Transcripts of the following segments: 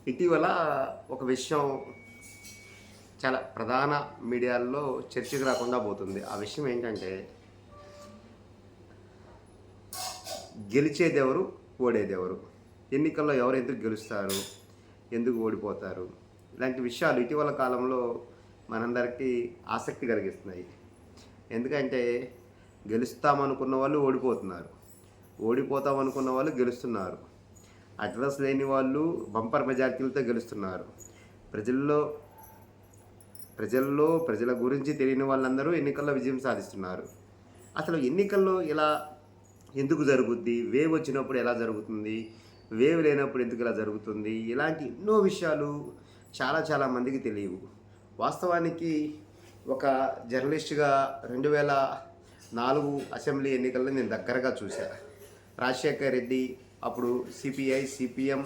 ఇటీవల ఒక విషయం చాలా ప్రధాన మీడియాల్లో చర్చకు రాకుండా పోతుంది. ఆ విషయం ఏంటంటే గెలిచేదెవరు? ఓడేదెవరు? ఎన్నికల్లో ఎవరు ఎందుకు గెలుస్తారు? ఎందుకు ఓడిపోతారు? ఇలాంటి విషయాలు ఇటీవల కాలంలో మనందరికీ ఆసక్తి కలిగిస్తున్నాయి. ఎందుకంటే గెలుస్తామనుకున్న వాళ్ళు ఓడిపోతున్నారు. ఓడిపోతామనుకున్న వాళ్ళు గెలుస్తున్నారు. అడ్రస్ లేని వాళ్ళు బంపర్ మెజార్టీలతో గెలుస్తున్నారు. ప్రజల్లో ప్రజల గురించి తెలియని వాళ్ళందరూ ఎన్నికల్లో విజయం సాధిస్తున్నారు. అసలు ఎన్నికల్లో ఇలా ఎందుకు జరుగుద్ది? వేవ్ వచ్చినప్పుడు ఎలా జరుగుతుంది? వేవ్ లేనప్పుడు ఎందుకు ఇలా జరుగుతుంది? ఇలాంటి ఎన్నో విషయాలు చాలా మందికి తెలియవు. వాస్తవానికి ఒక జర్నలిస్ట్‌గా 2004 అసెంబ్లీ ఎన్నికల్లో నేను దగ్గరగా చూశా. రాజశేఖర్ రెడ్డి అప్పుడు సిపిఐ, సిపిఎం,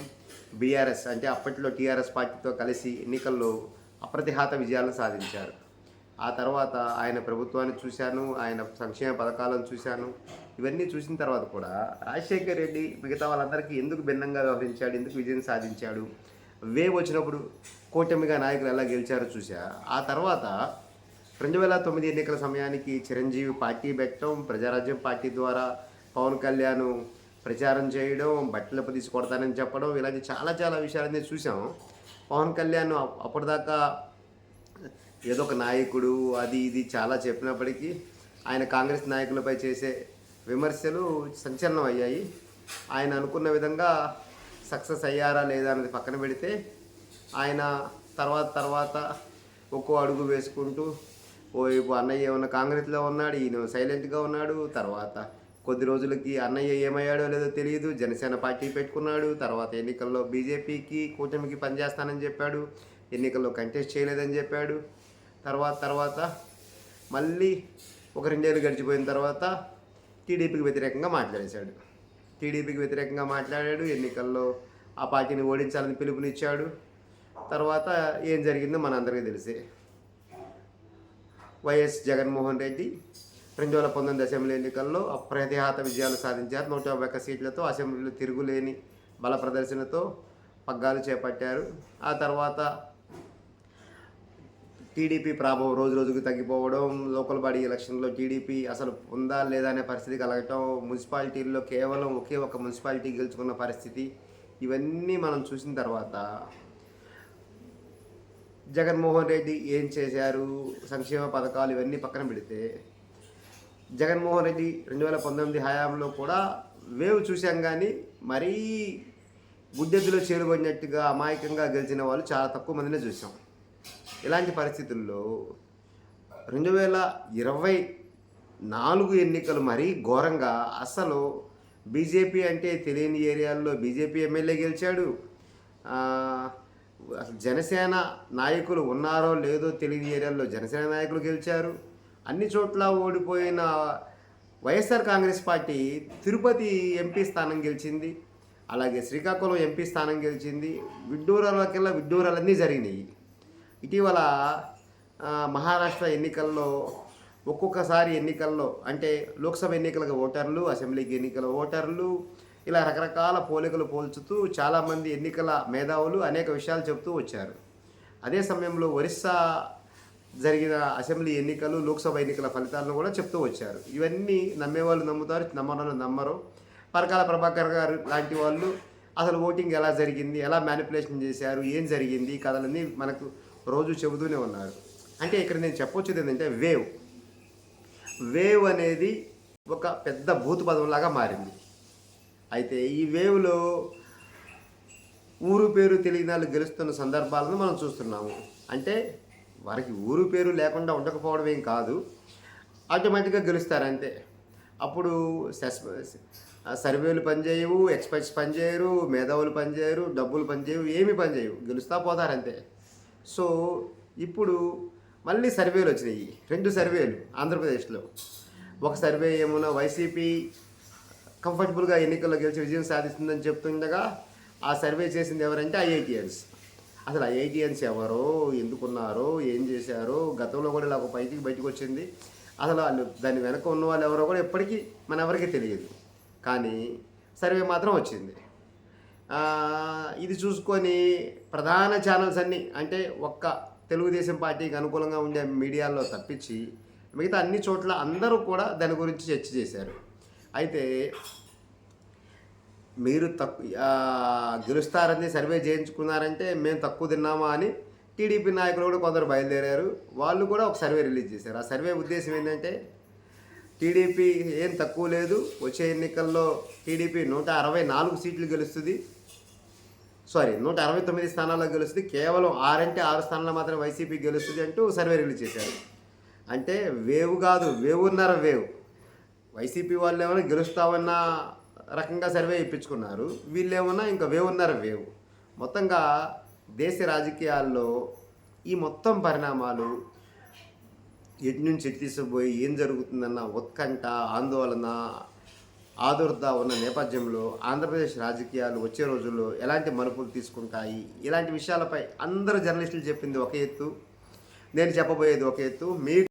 బీఆర్ఎస్ అంటే అప్పట్లో టీఆర్ఎస్ పార్టీతో కలిసి ఎన్నికల్లో అప్రతిహత విజయాలను సాధించారు. ఆ తర్వాత ఆయన ప్రభుత్వాన్ని చూశాను, ఆయన సంక్షేమ పథకాలను చూశాను. ఇవన్నీ చూసిన తర్వాత కూడా రాజశేఖర్ రెడ్డి మిగతా వాళ్ళందరికీ ఎందుకు భిన్నంగా వ్యవహరించాడు? ఎందుకు విజయం సాధించాడు? వేవ్ వచ్చినప్పుడు కూటమిగా నాయకులు ఎలా గెలిచారో చూశా. ఆ తర్వాత 2009 ఎన్నికల సమయానికి చిరంజీవి పార్టీ పెట్టడం, ప్రజారాజ్యం పార్టీ ద్వారా పవన్ కళ్యాణ్ ప్రచారం చేయడం, బట్టలు తీసి కొడతానని చెప్పడం, ఇలాంటి చాలా విషయాలన్నీ చూసాం. పవన్ కళ్యాణ్ అప్పటిదాకా ఏదో ఒక నాయకుడు అది ఇది చాలా చెప్పినప్పటికీ ఆయన కాంగ్రెస్ నాయకులపై చేసే విమర్శలు సంచలనం అయ్యాయి. ఆయన అనుకున్న విధంగా సక్సెస్ అయ్యారా లేదా అనేది పక్కన పెడితే ఆయన తర్వాత ఒక్కో అడుగు వేసుకుంటూ ఓవైపు అన్నయ్య ఏమన్నా కాంగ్రెస్లో ఉన్నాడు, ఈయన సైలెంట్గా ఉన్నాడు. తర్వాత కొద్ది రోజులకి అన్నయ్య ఏమయ్యాడో లేదో తెలియదు, జనసేన పార్టీ పెట్టుకున్నాడు. తర్వాత ఎన్నికల్లో బీజేపీకి కూటమికి పనిచేస్తానని చెప్పాడు, ఎన్నికల్లో కంటెస్ట్ చేయలేదని చెప్పాడు. తర్వాత మళ్ళీ ఒక 2 ఏళ్ళు గడిచిపోయిన తర్వాత టీడీపీకి వ్యతిరేకంగా మాట్లాడాడు. ఎన్నికల్లో ఆ పార్టీని ఓడించాలని పిలుపునిచ్చాడు. తర్వాత ఏం జరిగిందో మనందరికీ తెలిసే. వైఎస్ జగన్మోహన్ రెడ్డి 2019 అసెంబ్లీ ఎన్నికల్లో అప్రతిహత విజయాలు సాధించారు. 151 సీట్లతో అసెంబ్లీలో తిరుగులేని బల ప్రదర్శనతో పగ్గాలు చేపట్టారు. ఆ తర్వాత టీడీపీ ప్రభావం రోజుకు తగ్గిపోవడం, లోకల్ బాడీ ఎలక్షన్లో టీడీపీ అసలు ఉందా లేదా అనే పరిస్థితి కలగటం, మున్సిపాలిటీల్లో కేవలం ఒకే ఒక మున్సిపాలిటీ గెలుచుకున్న పరిస్థితి, ఇవన్నీ మనం చూసిన తర్వాత జగన్మోహన్ రెడ్డి ఏం చేశారు, సంక్షేమ పథకాలు ఇవన్నీ పక్కన పెడితే జగన్మోహన్ రెడ్డి 2019 హయాంలో కూడా వేవ్ చూశాం. కానీ మరీ గుడ్డెద్దులో చేరుబడినట్టుగా అమాయకంగా గెలిచిన వాళ్ళు చాలా తక్కువ మందినే చూసాం. ఇలాంటి పరిస్థితుల్లో 2024 ఎన్నికలు మరీ ఘోరంగా, అసలు బీజేపీ అంటే తెలియని ఏరియాల్లో బీజేపీ ఎమ్మెల్యే గెలిచాడు. అసలు జనసేన నాయకులు ఉన్నారో లేదో తెలియని ఏరియాల్లో జనసేన నాయకులు గెలిచారు. అన్ని చోట్ల ఓడిపోయిన వైఎస్ఆర్ కాంగ్రెస్ పార్టీ తిరుపతి ఎంపీ స్థానం గెలిచింది, అలాగే శ్రీకాకుళం ఎంపీ స్థానం గెలిచింది. విడ్డూరాలన్నీ జరిగినాయి. ఇటీవల మహారాష్ట్ర ఎన్నికల్లో ఒక్కొక్కసారి ఎన్నికల్లో అంటే లోక్సభ ఎన్నికలకు ఓటర్లు, అసెంబ్లీకి ఎన్నికల ఓటర్లు, ఇలా రకరకాల పోలికలు పోల్చుతూ చాలామంది ఎన్నికల మేధావులు అనేక విషయాలు చెబుతూ వచ్చారు. అదే సమయంలో ఒరిస్సా జరిగిన అసెంబ్లీ ఎన్నికలు, లోక్సభ ఎన్నికల ఫలితాలను కూడా చెప్తూ వచ్చారు. ఇవన్నీ నమ్మేవాళ్ళు నమ్ముతారు, నమ్మని నమ్మరు. పరకాల ప్రభాకర్ గారు లాంటి వాళ్ళు అసలు ఓటింగ్ ఎలా జరిగింది, ఎలా మ్యానిపులేషన్ చేశారు, ఏం జరిగింది, కథలన్నీ మనకు రోజు చెబుతూనే ఉన్నారు. అంటే ఇక్కడ నేను చెప్పొచ్చేది ఏంటంటే వేవ్ అనేది ఒక పెద్ద భూతు పదంలాగా మారింది. అయితే ఈ వేవ్లో ఊరు పేరు తెలియని వాళ్ళు గెలుస్తున్న సందర్భాలను మనం చూస్తున్నాము. అంటే వారికి ఊరు పేరు లేకుండా ఉండకపోవడం ఏం కాదు, ఆటోమేటిక్గా గెలుస్తారంతే. అప్పుడు సర్వేలు పనిచేయవు, ఎక్స్పర్ట్స్ పనిచేయరు, మేధావులు పనిచేయరు, డబ్బులు పనిచేయవు, ఏమీ పనిచేయవు, గెలుస్తూ పోతారంతే. సో ఇప్పుడు మళ్ళీ సర్వేలు వచ్చినాయి, 2 సర్వేలు ఆంధ్రప్రదేశ్లో. ఒక సర్వే ఏమన్నా వైసీపీ కంఫర్టబుల్గా ఎన్నికల్లో గెలిచి విజయం సాధిస్తుందని చెప్తుండగా ఆ సర్వే చేసింది ఎవరంటే ఐఐటియన్స్. అసలు ఐఐటియన్స్ ఎవరో, ఎందుకున్నారో, ఏం చేశారో, గతంలో కూడా ఇలా ఒక బయటికి వచ్చింది. అసలు వాళ్ళు దాని వెనక ఉన్న వాళ్ళు ఎవరో కూడా ఎప్పటికీ ఎవరికి తెలియదు. కానీ సర్వే మాత్రం వచ్చింది. ఇది చూసుకొని ప్రధాన ఛానల్స్ అన్నీ అంటే ఒక్క తెలుగుదేశం పార్టీకి అనుకూలంగా ఉండే మీడియాల్లో తప్పించి మిగతా అన్ని చోట్ల అందరూ కూడా దాని గురించి చర్చ చేశారు. అయితే మీరు గెలుస్తారని సర్వే చేయించుకున్నారంటే మేము తక్కువ తిన్నామా అని టీడీపీ నాయకులు కూడా కొందరు బయలుదేరారు. వాళ్ళు కూడా ఒక సర్వే రిలీజ్ చేశారు. ఆ సర్వే ఉద్దేశం ఏంటంటే టీడీపీ ఏం తక్కువ లేదు, వచ్చే ఎన్నికల్లో టీడీపీ 164 సీట్లు గెలుస్తుంది, 169 స్థానాల్లో గెలుస్తుంది, కేవలం 6 అంటే 6 స్థానాల్లో మాత్రం వైసీపీ గెలుస్తుంది అంటూ సర్వే రిలీజ్ చేశారు. అంటే వేవ్ కాదు, వేవున్నర వేవ్. వైసీపీ వాళ్ళు ఏమైనా గెలుస్తామన్న రకంగా సర్వే ఇప్పించుకున్నారు, వీళ్ళేమన్నా ఇంకా వేవున్నర వేవ్. మొత్తంగా దేశ రాజకీయాల్లో ఈ మొత్తం పరిణామాలు ఎటు నుంచి ఎటు తీసుకుపోయి ఏం జరుగుతుందన్న ఉత్కంఠ, ఆందోళన, ఆదుర్ద ఉన్న నేపథ్యంలో ఆంధ్రప్రదేశ్ రాజకీయాలు వచ్చే రోజుల్లో ఎలాంటి మలుపులు తీసుకుంటాయి, ఇలాంటి విషయాలపై అందరు జర్నలిస్టులు చెప్పింది ఒక ఎత్తు, నేను చెప్పబోయేది ఒక ఎత్తు. మీకు